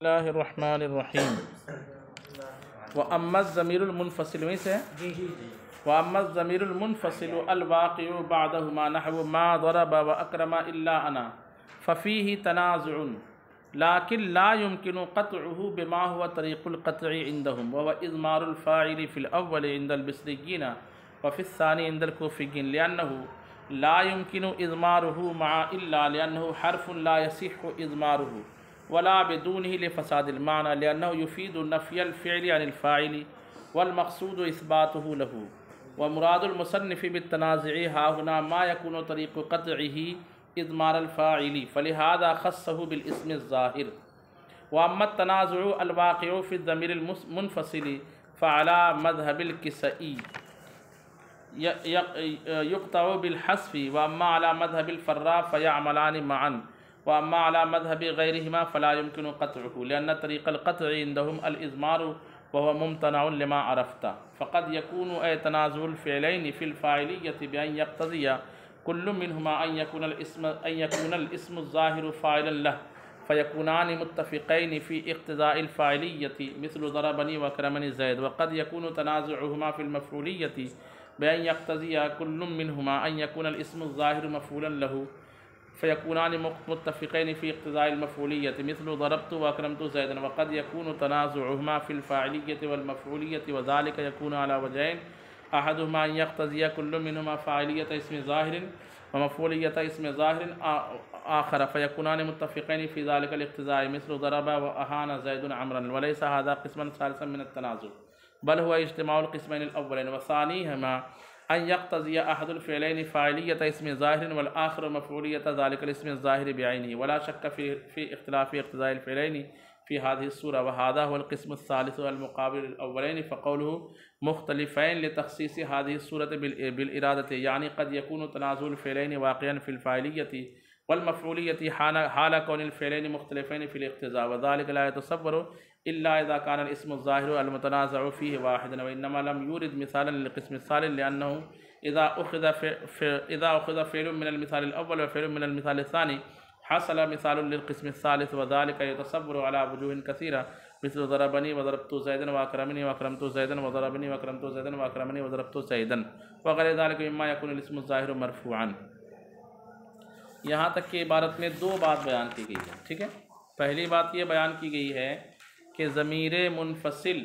اللہ الرحمن الرحیم وَأَمَّا الضَّمِيرُ الْمُنْفَصِلُ وہیں سے وَأَمَّا الضَّمِيرُ الْمُنْفَصِلُ الْوَاقِعُ بَعْدَهُمَا نَحْوُ مَا ضَرَبَ وَأَكْرَمَ إِلَّا أَنَا فَفِيهِ تَنَازُعٌ لكن لا يمكن قطعه بما هو طريق القطع عندهم وهو إضمار الفاعل في الأول عند البصريين وفي الثاني عند الكوفيين لأنه لا يمكن إضماره مع إلا لأنه حرف لا يصح إضماره ولا بدونه لفساد المعنى لأنه يفيد نفي الفعل عن الفاعل والمقصود إثباته له ومراد المصنف بالتنازع ها هنا ما يكون طريق قطعه إضمار الفاعل فلهذا خصه بالاسم الظاهر وأما التنازع الواقع في الضمير المنفصل فعلى مذهب الكسائي يقطع بالحذف وأما على مذهب الفراء فيعملان معا وأما على مذهب غيرهما فلا يمكن قطعه لأن طريق القطع عندهم الإضمار وهو ممتنع لما عرفت فقد يكون تنازع الفعلين في الفاعلية بأن يقتضي كل منهما أن يكون الاسم الظاهر فاعلا له فيكونان متفقين في اقتضاء الفاعلية مثل ضربني وأكرمني زيد وقد يكون تنازعهما في المفعولية بأن يقتضي كل منهما أن يكون الاسم الظاهر مفعولا له فيكونان متفقين في اقتضاء المفعولية مثل ضربت وأكرمت زيدا وقد يكون تنازعهما في الفاعلية والمفعولية وذلك يكون على وجهين أحدهما أن يقتضي كل منهما فاعلية اسم ظاهر ومفعولية اسم ظاهر آخر فيكونان متفقين في ذلك الاقتضاء مثل ضرب وأهان زيد عمرا وليس هذا قسما ثالثا من التنازع بل هو اجتماع القسمين الأولين وثانيهما أن يقتضي أحد الفعلين فاعلية اسم ظاهر والآخر مفعولية ذلك الاسم الظاهر بعينه ولا شك في اختلاف اقتضاء الفعلين في هذه الصورة وهذا هو القسم الثالث المقابل للأولين فقوله مختلفين لتخصيص هذه الصورة بالإرادة يعني قد يكون تنازع الفعلين واقعا في الفاعلية والمفعولية حال كون الفعلين مختلفين في الاقتضاء وذلك لا يتصور إلا إذا كان الاسم الظاهر المتنازع فيه واحدا وإنما لم يورد مثالا للقسم الثالث لأنه إذا أخذ فعل من المثال الأول وفعل من المثال الثاني حصل مثال للقسم الثالث وذلك يتصور على وجوه كثيرة مثل ضربني وضربت زيدا وأكرمني وأكرمت زيدا وضربني وأكرمت زيدا وأكرمني وضربت زيدا وغير ذلك مما يكون الاسم الظاهر مرفوعا. یہاں تک کہ عبارت میں دو بات بیان کی گئی ہے. ٹھیک ہے، پہلی بات یہ بیان کی گئی ہے کہ ضمیر منفصل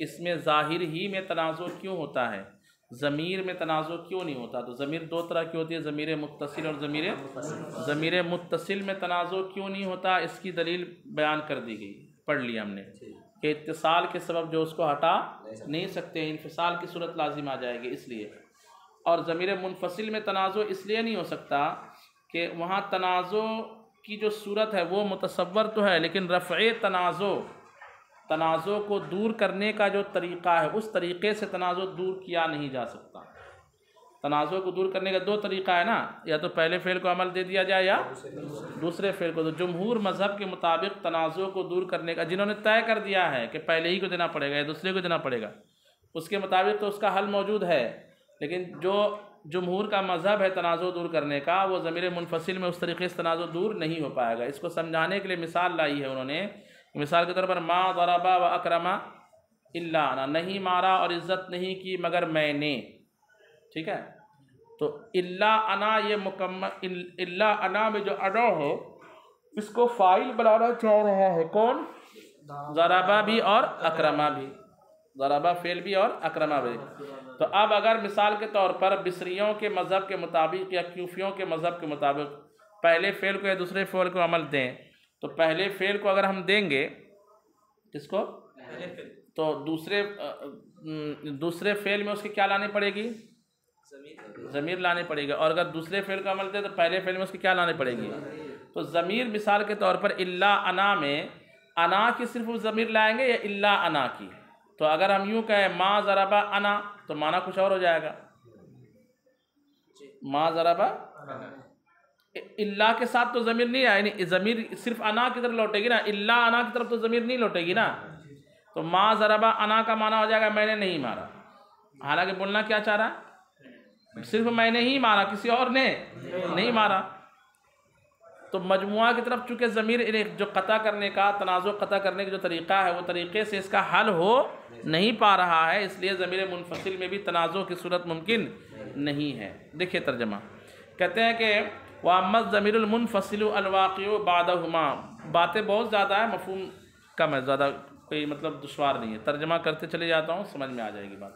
اس میں ظاہر ہی میں تنازع کیوں ہوتا ہے، ضمیر میں تنازع کیوں نہیں ہوتا. تو ضمیر دو طرح کی ہوتی ہے، ضمیر متصل اور ضمیر متصل میں تنازع کیوں نہیں ہوتا اس کی دلیل بیان کر دی گئی، پڑھ لی ہم نے کہ اتصال کے سبب جو اس کو ہٹا نہیں سکتے، انفصال کی صورت لازم آ جائے گی اس لیے. اور ضمیر منفصل میں تنازع اس لیے نہیں ہو سکتا کہ وہاں تنازع کی جو صورت ہے وہ متصور تو ہے لیکن رفع تنازع کو دور کرنے کا جو طریقہ ہے اس طریقے سے تنازع دور کیا نہیں جا سکتا. تنازع کو دور کرنے کا دو طریقہ ہے نا، یا تو پہلے فعل کو عمل دے دیا جائے یا دوسرے فعل کو. تو جمہور مذہب کے مطابق تنازع کو دور کرنے کا، جنہوں نے طے کر دیا ہے کہ پہلے ہی کو دینا پڑے گا یا دوسرے کو دینا پڑے گا، اس کے مطابق تو اس کا حل موجود ہے. لیکن جو جمہور کا مذہب ہے تنازع دور کرنے کا، وہ ضمیر منفصل میں اس طریقے سے تنازع دور نہیں ہو پائے گا. اس کو سمجھانے کے لیے مثال لائی ہے انہوں نے. مثال کے طور پر ما ضرب و اکرم الا انا، نہیں مارا اور عزت نہیں کی مگر میں نے. ٹھیک ہے، تو الا انا یہ مکمل الا انا میں جو انا ہے اس کو فاعل بنانا چاہ رہا ہے کون؟ ضربہ بھی اور اکرمہ بھی، ضربہ فعل بھی اور اکرمہ بھی. تو اب اگر مثال کے طور پر بصریوں کے مذہب کے مطابق یا کوفیوں کے مذہب کے مطابق پہلے فعل کو یا دوسرے فعل کو عمل دیں، تو پہلے فعل کو اگر ہم دیں گے کس کو؟ تو دوسرے فعل میں اس کی کیا لانی پڑے گی؟ ضمیر لانی پڑے گی. اور اگر دوسرے فعل کو عمل دیں تو پہلے فعل میں اس کی کیا لانی پڑے گی؟ تو ضمیر مثال کے طور پر الا انا میں انا کی صرف ضمیر لائیں گے یا الا انا کی؟ تو اگر ہم یوں کہیں ما ضرب انا تو معنی کچھ اور ہو جائے گا. ما ضرب الا کے ساتھ تو ضمیر نہیں آئے، یعنی ضمیر صرف انا کی طرف لوٹے گی نا، الا انا کی طرف تو ضمیر نہیں لوٹے گی نا. تو ما ضرب انا کا معنی ہو جائے گا میں نے نہیں مارا. حالانکہ بولنا کیا چاہ رہا ہے؟ صرف میں نے ہی مارا، کسی اور نے نہیں مارا. تو مجموعہ کی طرف چونکہ ضمیر جو قطع کرنے کا تنازع قطع کرنے کا جو طریقہ ہے وہ طریقے سے اس کا حل ہو نہیں پا رہا ہے، اس لیے ضمیر منفصل میں بھی تنازع کی صورت ممکن نہیں ہے۔ دیکھیے ترجمہ، کہتے ہیں کہ وَأَمَّا الضَّمِيرُ الْمُنْفَصِلُ الْوَاقِعُ بَعْدَهُمَا، باتیں بہت زیادہ ہیں، مفہوم کم ہے، زیادہ کوئی مطلب دشوار نہیں ہے، ترجمہ کرتے چلے جاتا ہوں سمجھ میں آ جائے گی بات۔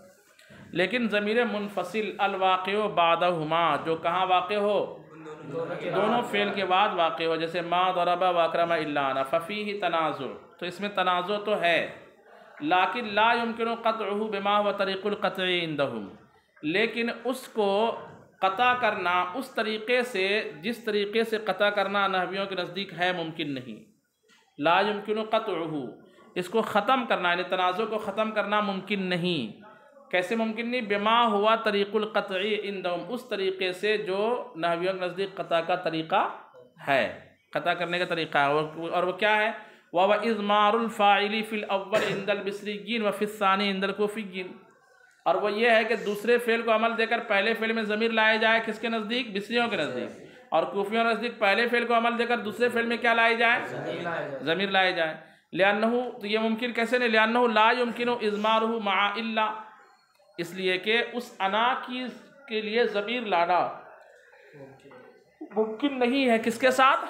لیکن ضمیر منفصل الواقع بعدہما، جو کہاں واقع ہو؟ دونوں فعل کے بعد واقع ہو، جیسے ما ضرب واکرم الا انا، ففیہ تنازع، تو اس میں تنازع تو ہے، لیکن لا يمکن قطعہ بما هو طریق القطع عندهم، لیکن اس کو قطع کرنا اس طریقے سے جس طریقے سے قطع کرنا نحویوں کے نزدیک ہے ممکن نہیں۔ لا يمکن قطعہ، اس کو ختم کرنا یعنی تنازع کو ختم کرنا ممکن نہیں۔ کیسے ممکن نہیں؟ بما ہوا طریق القطع عندهم، اس طریقے سے جو نحویوں کے نزدیک قطع کا طریقہ ہے، قطع کرنے کا طریقہ ہے، اور وہ کیا ہے؟ وَهُوَ إِضْمَارُ الْفَاعِلِ فِي الْأَوَّلِ عِنْدَ الْبِصْرِيِّينَ وَفِي الثَّانِي عِنْدَ الْكُوفِيِّينَ، اور وہ یہ ہے کہ دوسرے فعل کو عمل دے کر پہلے فعل میں ضمیر لائے جائے، کس کے نزدیک؟ بصریوں کے نزدیک، اور کوفیوں کے نزدیک پہلے فعل کو عمل دے کر دوسرے فعل میں کیا لائے جائے؟ ضمیر لائے جائے۔ لِأَنَّهُ، تو یہ ممکن کیسے نہیں؟ لِأَنَّهُ لَا يُمْكِنُ إِضْمَارُهُ مَعَ إِلَّا، اس لیے کہ اس انا کے لیے ضمیر لانا ممکن نہیں ہے، کس کے ساتھ؟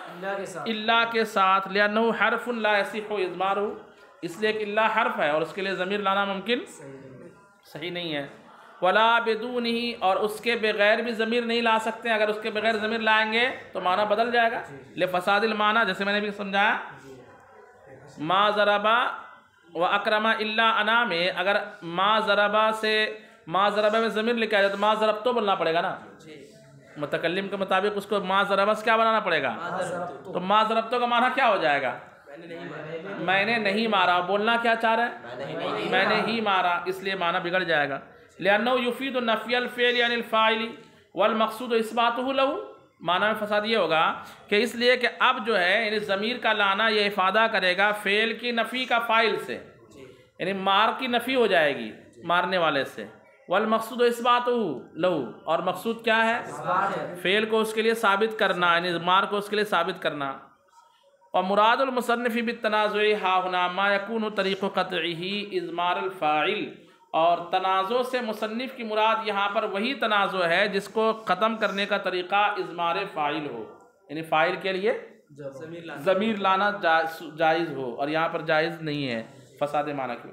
اللہ کے ساتھ۔ لِأَنَّهُ حرف لا يصح إضماره، اس لیے کہ اللہ حرف ہے اور اس کے لیے ضمیر لانا ممکن صحیح نہیں ہے۔ ولا بدونه، اور اس کے بغیر بھی ضمیر نہیں لا سکتے، اگر اس کے بغیر ضمیر لائیں گے تو معنی بدل جائے گا، لفساد المعنی، جیسے میں نے بھی سمجھایا۔ ما ضربا و اکرما الا انا میں اگر ما ضربا سے ما ضربا میں ضمیر لکھا جائے تو ما ضرب تو بولنا پڑے گا نا، متکلم کے مطابق اس کو ما ضربا سے کیا بنانا پڑے گا؟ تو ما ضرب تو کا معنی کیا ہو جائے گا؟ میں نے نہیں مارا، بولنا کیا چاہ رہا ہے؟ میں نے ہی مارا، اس لیے معنی بگڑ جائے گا۔ لِأَنَّهُ يُفِيدُ نَفْيَ الْفِعْلِ عَنِ الْفَاعِلِ وَالْمَقْصُودُ إِثْبَاتُهُ لَهُ، معنی میں فساد یہ ہوگا کہ اس لیے کہ اب جو ہے یعنی ضمیر کا لانا یہ افادہ کرے گا فعل کی نفی کا فاعل سے، یعنی مار کی نفی ہو جائے گی مارنے والے سے۔ والمقصود اثباتہ لہو، اور مقصود کیا ہے؟ فعل کو اس کے لیے ثابت کرنا، یعنی مار کو اس کے لیے ثابت کرنا۔ اور مراد المصنف بالتنازع ہا ہنا ما یکون طریق قطعہ اضمار الفاعل، اور تنازع سے مصنف کی مراد یہاں پر وہی تنازع ہے جس کو ختم کرنے کا طریقہ اضمار فاعل ہو، یعنی فاعل کے لیے ضمیر لانا جائز ہو، اور یہاں پر جائز نہیں ہے فساد معنی کی۔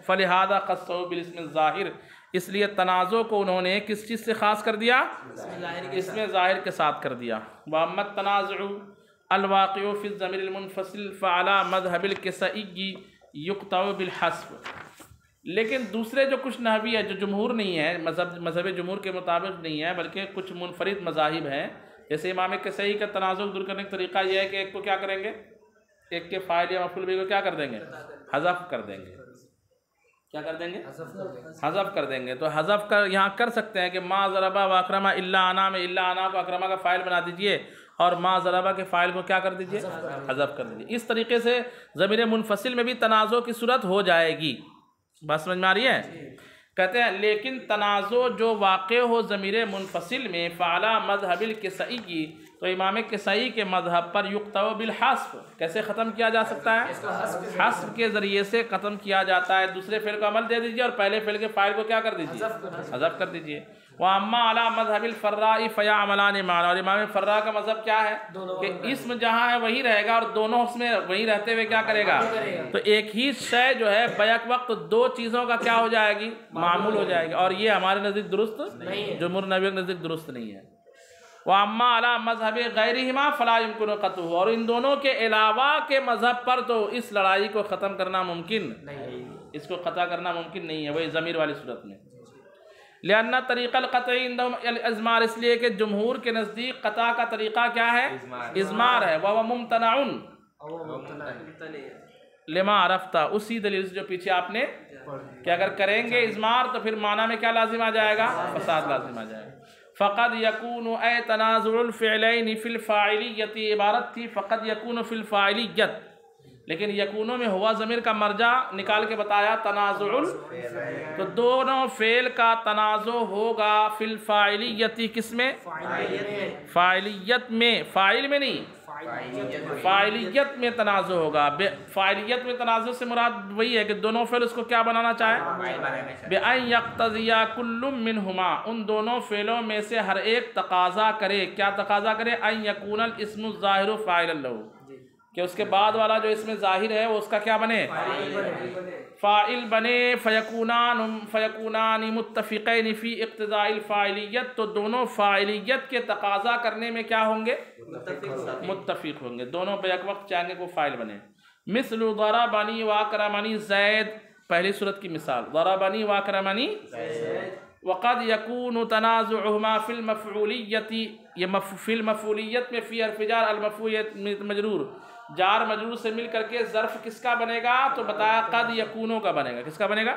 فلہذا خصہ بالاسم الظاہر، اس لیے تنازع کو انہوں نے کس چیز سے خاص کر دیا؟ اسم ظاہر کے ساتھ کر دیا۔ وَأَمَّا التَّنَازُعُ الْوَاقِعُ فِي الضَّمِيرِ الْمُنْفَصِلِ فَعَلَى مَذْهَبِ الْكِسَائِيِّ يُقْطَعُ بِالْحَذْفِ، لیکن دوسرے جو کچھ نحوی ہے جو جمہور نہیں ہے، مذہب جمہور کے مطابق نہیں ہے بلکہ کچھ منفرد مذاہب ہیں، جیسے امام کسائی کا تنازع دور کرنے کا طریقہ یہ ہے کہ ایک کو کیا کریں گے؟ ایک کے فاعل یا مفعول بھی کو کیا کر دیں گے؟ حذف کر دیں گے۔ کیا کر دیں گے؟ حذف کر دیں گے۔ تو حذف کر یہاں کر سکتے ہیں کہ ما ضربا و اکرما الا انا میں الا انا کو اکرما کا فاعل بنا دیجئے اور ما ضربا کے فاعل کو کیا کر دیجئے؟ حذف کر دیجئے۔ اس طریقے سے ضمیر منفصل میں بھی تنازع کی صورت ہو جائے گی۔ بات سمجھ میں آ رہی ہے؟ کہتے ہیں لیکن تنازع جو واقع ہو ضمیر منفصل میں فعلی مذہب الکسائی، تو امام کسائی کے مذہب پر یقطع بالحذف، کیسے ختم کیا جا سکتا ہے؟ حذف کے ذریعے سے ختم کیا جاتا ہے، دوسرے فعل کو عمل دے دیجئے اور پہلے فعل کے فاعل کو کیا کر دیجئے؟ حذف کر دیجئے۔ وَأَمَّا عَلَى مَذْهَبِ الْفَرَّاءِ فَيَعْمَلَانِ مَعًا، اور امام فرا کا مذہب کیا ہے کہ اسم جہاں ہے وہی رہے گا اور دونوں اس میں وہی رہتے ہوئے کیا کرے گا؟ تو ایک ہی شے جو ہے بیک وقت دو چیزوں کا کیا ہو جائے گی؟ معمول ہو جائے گی، اور یہ ہمارے نزدیک درست جمہور نحویوں کے نزدیک درست نہیں ہے۔ وَأَمَّا عَلَى مَذْهَبِ غَيْرِهِمَا فَلَا يُمْكِنُ قَطْعُهُ، اور ان دونوں کے علاوہ کے مذہب پر تو اس لڑائی کو ختم کرنا ممکن نہیں، اس کو قطع کرنا ممکن نہیں ہے، وہی ضمیر والی صورت میں۔ لِأَنَّ طریق القطع عندهم الازمار، اس لیے کہ جمہور کے نزدیک قطع کا طریقہ کیا ہے؟ ازمار ہے۔ وَهُوَ مُمْتَنَعٌ لِمَا عَرَفْتَ، اسی دلیل سے جو پیچھے آپ نے کہ اگر کریں گے ازمار تو پھر معنی میں کیا لازم آ جائے گا؟ فساد لازم آ جائے گا۔ فقد يكون اے تنازع الفعلین فی الفاعلیت، عبارت تھی فقد يكون فی الفاعلیت، لیکن یکونوں میں ہوا ضمیر کا مرجع نکال کے بتایا تنازع، تو دونوں فعل کا تنازع ہوگا فی الفاعلیت، کس میں؟ فاعلیت میں، فاعل میں نہیں، فاعلیت میں تنازع ہوگا. فاعلیت میں تنازع سے مراد وہی ہے کہ دونوں فعل اس کو کیا بنانا چاہے, بِأَن يَقْتَضِيَ كُلٌّ مِّنْهُمَا, ان دونوں فعلوں میں سے ہر ایک تقاضا کرے. کیا تقاضا کرے؟ أَن يَكُونَ الْإِسْمُ الظَّاهِرُ فَاعِلًا لَهُ, کہ اس کے بعد والا جو اس میں ظاہر ہے وہ اس کا کیا بنے؟ فاعل بنے. فیکونان متفقین فی اقتضاء الفاعلیت, تو دونوں فاعلیت کے تقاضا کرنے میں کیا ہوں گے؟ متفق ہوں گے. دونوں بیک وقت چاہیں گے کو فاعل بنے. مثل ضربنی واکرمنی زید, پہلی صورت کی مثال ضربنی واکرمنی. وقد یکون تنازعہما فی المفعولیت, یہ فی المفعولیت میں فی حرف جار المفعولیت مجرور, جار مجرور سے مل کر کے ظرف کس کا بنے گا؟ تو بتایا قد یکونو کا بنے گا. کس کا بنے گا؟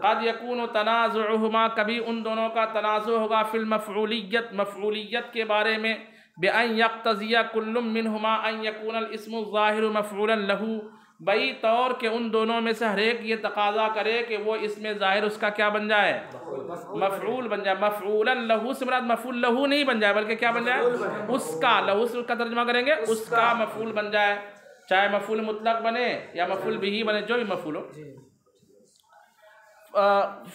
قد یکون تنازعہما, کبھی ان دونوں کا تنازع ہوگا فی المفعولیت, مفعولیت کے بارے میں. بأن یقتضی کل منہما ان یکون الاسم الظاہر مفعولا لہ, بئی طور کہ ان دونوں میں سے ہر ایک یہ تقاضا کرے کہ وہ اسم ظاہر اس کا کیا بن جائے؟ مفعول بن جائے. مفعولا لہ سے مراد مفعول لہ نہیں بن جائے بلکہ کیا بن جائے؟ اس کا. لہ سے کا ترجمہ کریں گے اس کا مفعول بن جائے, چاہے مفعول مطلق بنے یا مفعول بہ بنے, جو بھی مفعول ہو.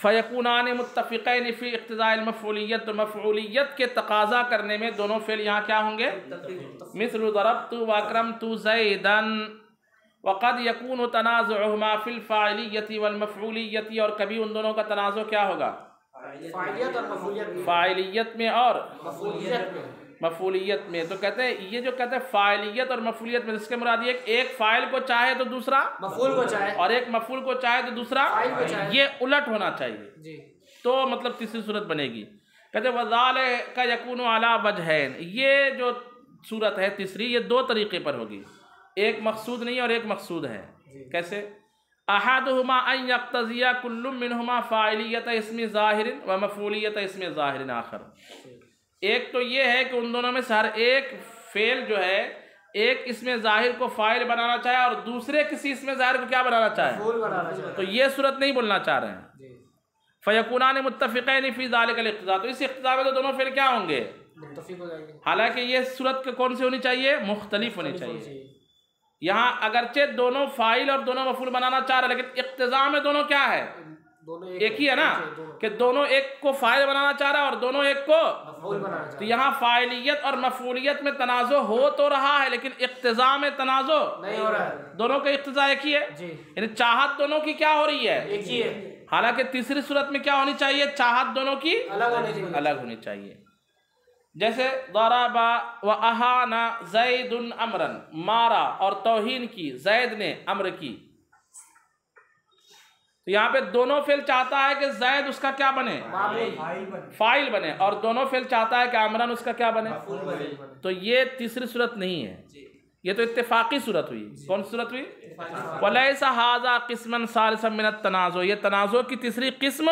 فیکونان متفقین فی اقتضاء المفعولیت, تو مفعولیت کے تقاضا کرنے میں دونوں فعل یہاں کیا ہوں گے؟ مثل ضربت واکرمت زیدا. وقد یکون تنازعہما فی الفاعلیت والمفعولیت, اور کبھی ان دونوں کا تنازع کیا ہوگا؟ فاعلیت میں اور مفعولیت میں. تو کہتے ہیں یہ جو کہتے ہیں فاعلیت اور مفعولیت میں, اس کے مراد یہ ایک فاعل کو چاہے تو دوسرا مفعول کو چاہے, اور ایک مفعول کو چاہے تو دوسرا فاعل کو چاہے, یہ الٹ ہونا چاہیے. تو مطلب تیسری صورت بنے گی. کہتے ہیں وَذَلِكَ يَكُونُ عَلَى وَجْهَيْنِ, یہ جو صورت ہے تیسری یہ دو طریقے پر ہوگی, ایک مقصود نہیں اور ایک مقصود ہے. کیسے؟ احدهما ان يقتضي كل منهما فاعلیت اسم ظاہر و مفعولیت اسم ظاہر آخر. ایک تو یہ ہے کہ ان دونوں میں سے ہر ایک فعل جو ہے ایک اسم ظاہر کو فاعل بنانا چاہے اور دوسرے کسی اسم ظاہر کو کیا بنانا چاہے, تو یہ صورت نہیں بولنا چاہ رہے ہیں. فیکونان متفقین فی ذلک الاقتضاء, تو اس اقتضاء میں تو دونوں فعل کیا ہوں گے؟ متفق ہو جائیں گے. حالانکہ یہ صورت کون سی ہونی چاہیے؟ مختلف ہونی چاہیے. یہاں اگرچہ دونوں فاعل اور دونوں مفعول بنانا چاہ رہے ہیں لیکن اقتضاء میں دونوں کیا ہے؟ ایک ہی ہے نا, کہ دونوں ایک کو فاعل بنانا چاہ رہا ہے اور دونوں ایک کو مفعول بنانا چاہ رہا ہے. تو یہاں فاعلیت اور مفعولیت میں تنازع ہو تو رہا ہے لیکن اقتضاء میں تنازع نہیں ہو رہا ہے. دونوں کا اقتضاء ایک ہی ہے, یعنی چاہت دونوں کی کیا ہو رہی ہے؟ ایک ہی ہے. حالانکہ تیسری صورت میں کیا ہونی چاہیے؟ چاہت دونوں کی الگ ہونی چاہیے. جیسے ضرب و اہانا زید امرا, مارا اور توہین کی زید نے امر کی. تو یہاں پہ دونوں فعل چاہتا ہے کہ زید اس کا کیا بنے؟ فاعل بنے, اور دونوں فعل چاہتا ہے کہ امرن اس کا کیا بنے؟ تو یہ تیسری صورت نہیں ہے, یہ تو اتفاقی صورت ہوئی. کون سی صورت ہوئی؟ وَلَيْسَ هَذَا قِسْمًا ثَالِثًا مِنَ التَّنَازُعِ, یہ تنازع کی تیسری قسم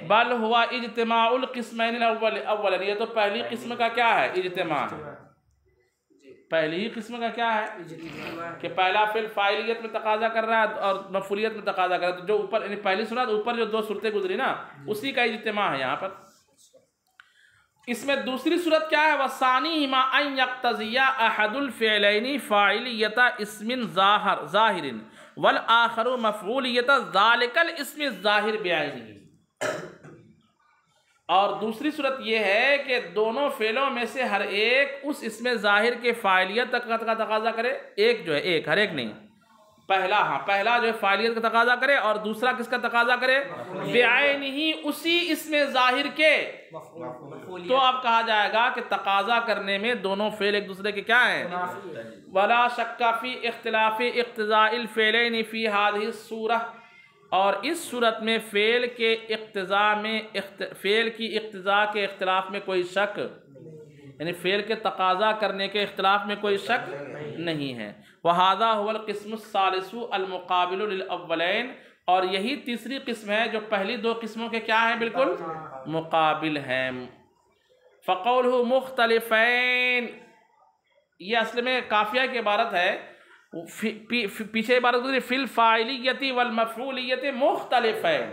بل ہوا اجتماع القسمین الاول, یہ تو پہلی قسم کا کیا ہے؟ اجتماع. پہلی ہی قسم کا کیا ہے کہ پہلا فعل فاعلیت میں تقاضا کر رہا ہے اور مفعولیت میں تقاضا کر رہا ہے. تو جو اوپر یعنی پہلی صورت اوپر جو دو صورتیں گزری نا اسی کا اجتماع ہے یہاں پر. اس میں دوسری صورت کیا ہے؟ وَثَانِيهِمَا أَن يَقْتَضِيَ أَحَدُ الْفِعْلَيْنِ فَاعِلِيَّةَ اسْمٍ ظَاهِرٍ وَالْآخَرُ مَفْعُولِيَّةَ ذَلِكَ الْإِسْمِ الظَّاهِرِ بِعَيْنِهِ. اور دوسری صورت یہ ہے کہ دونوں فعلوں میں سے ہر ایک اس اسم ظاہر کے فاعلیت کا تقاضا کرے. ایک جو ہے, ایک ہر ایک نہیں, پہلا جو ہے فاعلیت کا تقاضا کرے اور دوسرا کس کا تقاضا کرے؟ بعینہ, اسی اسم ظاہر کے. تو اب کہا جائے گا کہ تقاضا کرنے میں دونوں فعل ایک دوسرے کے کیا ہیں؟ ولا شک فی اختلاف اقتضاء الفعلین فی هذه الصورة, اور اس صورت میں فعل کے اقتضاء میں فعل کی اقتضاء کے اختلاف میں کوئی شک, یعنی فعل کے تقاضا کرنے کے اختلاف میں کوئی شک نہیں ہے. وَهَذَا هُوَ الْقِسْمُ الثَّالِثُ الْمُقَابِلُ لِلْأَوَّلَيْنِ, اور یہی تیسری قسم ہے جو پہلی دو قسموں کے کیا ہیں؟ بالکل مقابل ہیں. فَقَوْلُهُ مُخْتَلِفَيْن, یہ اصل میں کافیہ کی عبارت ہے. پیچھے عبارت گزری فی الفاعلیت والمفعولیت مختلفین,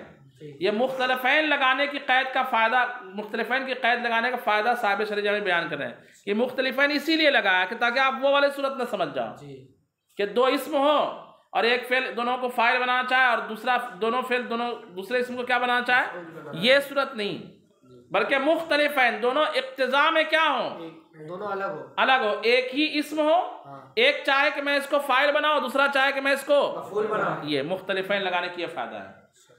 یہ مختلفین لگانے کی قید کا فائدہ، مختلفین کی قید لگانے کا فائدہ صاحب شرح میں بیان کر رہے ہیں کہ مختلفین اسی لیے لگایا کہ تاکہ آپ وہ والے صورت نہ سمجھ جاؤ کہ دو اسم ہو اور ایک فعل دونوں کو فاعل بنانا چاہے اور دوسرا دونوں فعل دوسرے اسم کو کیا بنانا چاہے، یہ صورت نہیں، بلکہ مختلفین دونوں اقتضاء میں کیا ہوں، دونوں الگ ہو، ایک ہی اسم ہو، ایک چاہے کہ میں اس کو فاعل بناؤں، دوسرا چاہے کہ میں اس کو مفعول بناؤں، یہ مختلفین لگانے کی یہ فائدہ ہے۔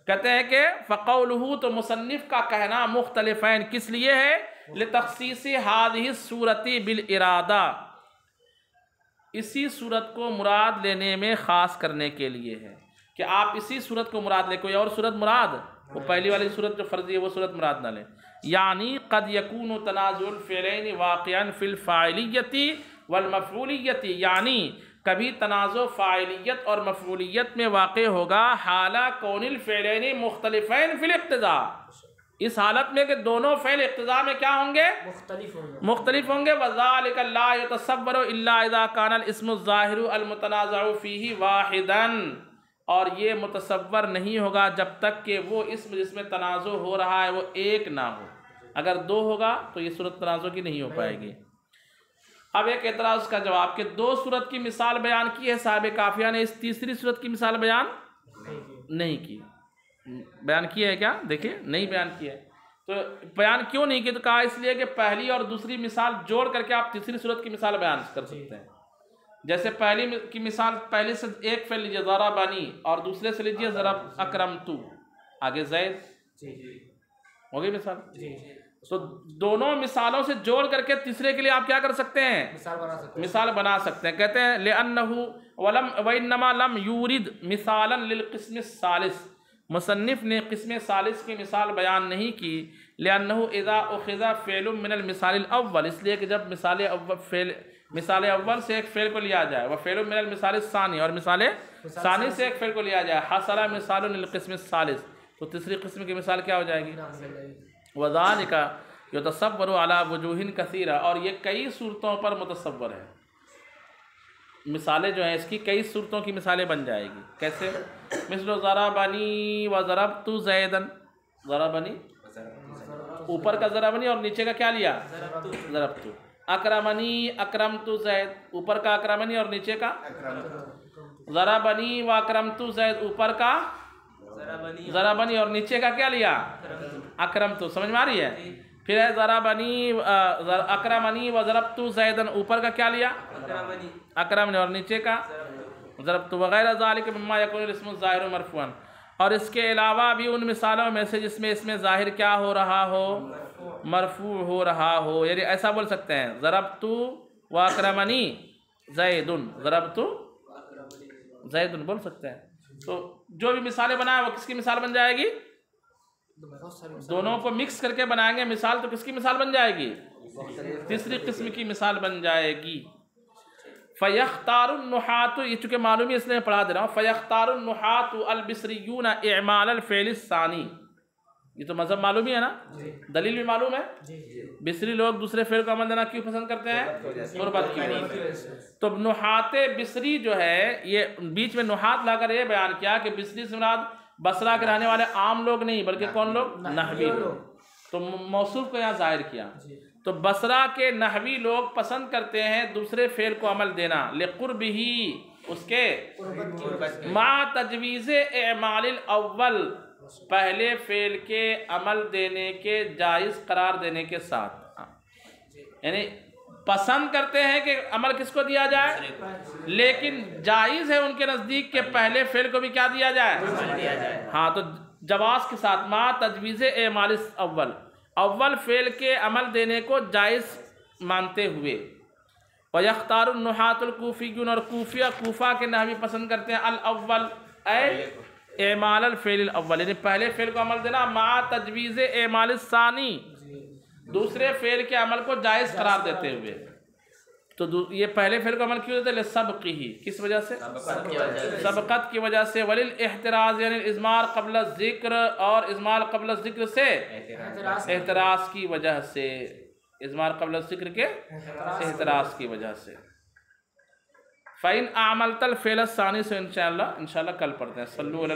کہتے ہیں کہ فقولہ، تو مصنف کا کہنا مختلفین کس لیے ہے، لتخصیص هذه الصورت بالارادہ، اسی صورت کو مراد لینے میں خاص کرنے کے لیے ہے کہ آپ اسی صورت کو مراد لیں، کوئی اور صورت مراد، وہ پہلی والی صورت جو فرضی ہے وہ صورت مراد نہ لیں۔ یعنی قد یکون تنازع الفعلین واقعا فی الفاعلیت والمفعولیت، یعنی کبھی تنازع فاعلیت اور مفعولیت میں واقع ہوگا حالہ کون الفعلین مختلفین فی الاقتضاء، اس حالت میں کہ دونوں فعل اقتضاء میں کیا ہوں گے، مختلف ہوں گے۔ وذالک لا یتصور الا اذا کان الاسم الظاہر المتنازع فیہ واحدا، اور یہ متصور نہیں ہوگا جب تک کہ وہ اسم جس میں تنازع ہو رہا ہے وہ ایک نہ ہو، اگر دو ہوگا تو یہ صورت تنازع کی نہیں ہو پائے گی۔ اب ایک اعتراض کا جواب کہ دو صورت کی مثال بیان کی ہے صاحب کافیہ نے، اس تیسری صورت کی مثال بیان نہیں کی، بیان کی ہے کیا، دیکھیں نہیں بیان کی ہے، تو بیان کیوں نہیں کی، تو کہا اس لیے کہ پہلی اور دوسری مثال جوڑ کر کے آپ تیسری صورت کی مثال بیان کر سکتے ہیں۔ جیسے پہلی کی مثال، پہلے سے ایک فعل لیجیے ضربنی اور دوسرے سے لیجیے ضرب اکرمتو، آگے زید ہو گئی مثال، تو دونوں مثالوں سے جوڑ کر کے تیسرے کے لیے آپ کیا کر سکتے ہیں، مثال بنا سکتے ہیں۔ کہتے ہیں لأنہ وإنما لم یورد مثالا للقسم الثالث، مصنف نے قسم ثالث کی مثال بیان نہیں کی، لأنہ اذا اخذ فعل من المثال الاول، اس لیے کہ جب مثال اول سے ایک فعل کو لیا جائے، وہ فعل من المثال الثانی، اور مثال ثانی سے ایک فعل کو لیا جائے، حصل مثال للقسم الثالث، تو تیسری قسم کی مثال کیا ہو جائے گی، وذالک یتصور علی وجوہ کثیرہ، اور یہ کئی صورتوں پر متصور ہے، مثالیں جو ہیں اس کی کئی صورتوں کی مثالیں بن جائے گی۔ کیسے، مثل ضربنی وضربت زیدا، ضربنی اوپر کا ضربنی اور نیچے کا کیا لیا، ضربت، اکرمنی اکرمت زید، اوپر کا اکرمنی اور نیچے کا، ضربنی واکرمت زید، اوپر کا ضربنی اور نیچے کا کیا لیا، اکرمت، سمجھ میں آ رہی ہے؟ پھر ہے ضربنی اکرمنی وضربت زیدا، اوپر کا کیا لیا، اکرمنی اور نیچے کا ضربت، وغیرہ ذالک مما یکون الاسم الظاہر مرفوعا، اور اس کے علاوہ بھی ان مثالوں میں سے جس میں اس میں ظاہر کیا ہو رہا ہو، مرفوع ہو رہا ہو، یعنی ایسا بول سکتے ہیں ضربت واکرمنی زید، ضربت زید بول سکتے ہیں۔ تو جو بھی مثالیں بنائیں وہ کس کی مثال بن جائے گی، دونوں کو مکس کر کے بنائیں گے مثال، تو کس کی مثال بن جائے گی، تیسری قسم کی مثال بن جائے گی۔ فَيَخْتَارُ النُّحَاةُ، یہ چونکہ معلوم ہے اس لیے میں پڑھا دے رہا ہوں، فَيَخْتَارُ النُّحَاةُ الْبِصْرِيُّونَ اِعْمَالَ الْفِعْلِ الثَّانِي، یہ تو مذہب معلوم ہی ہے نا، دلیل بھی معلوم ہے، بصری لوگ دوسرے فعل کو عمل دینا کیوں پسند کرتے ہیں، قربت کی وجہ سے۔ تو نحات بصری جو ہے، یہ بیچ میں نحات لا کر یہ بیان کیا کہ بصری سے مراد بصرہ کے رہنے والے عام لوگ نہیں بلکہ کون لوگ، نحوی لوگ، تو موصوف کو یہاں ظاہر کیا، تو بصرہ کے نحوی لوگ پسند کرتے ہیں دوسرے فعل کو عمل دینا، لقربہ، اس کے مع تجویز اعمال الاول، پہلے فعل کے عمل دینے کے جائز قرار دینے کے ساتھ، یعنی پسند کرتے ہیں کہ عمل کس کو دیا جائے، لیکن جائز ہے ان کے نزدیک کہ پہلے فعل کو بھی کیا دیا جائے، ہاں، تو جواز کے ساتھ مع تجویز اعمال الاول، اول فعل کے عمل دینے کو جائز مانتے ہوئے۔ وَيَخْتَارُ النُّحَاةُ الْكُوفِيُّونَ، اور کوفہ کے نحوی پسند کرتے ہیں الاول، اے اعمال الفعل الاول، یعنی پہلے فعل کو عمل دینا، مع تجویز اعمال الثانی، دوسرے فعل کے عمل کو جائز قرار دیتے ہوئے۔ تو یہ پہلے فعل کو عمل کیوں دیتے ہیں، لِسَبْقِهِ، کس وجہ سے، سبقت کی وجہ سے، وَلِلْاحْتِرَازِ، یعنی اِضْمَار قبل الذکر، اور اضمار قبل الذکر سے احتراز کی وجہ سے، اضمار قبل الذکر کے احتراز کی وجہ سے۔ فَإِنْ أَعْمَلْتَ الْفِعْلَ الثَّانِي، سے انشاءاللہ کل پڑھتے ہیں۔ صلو علی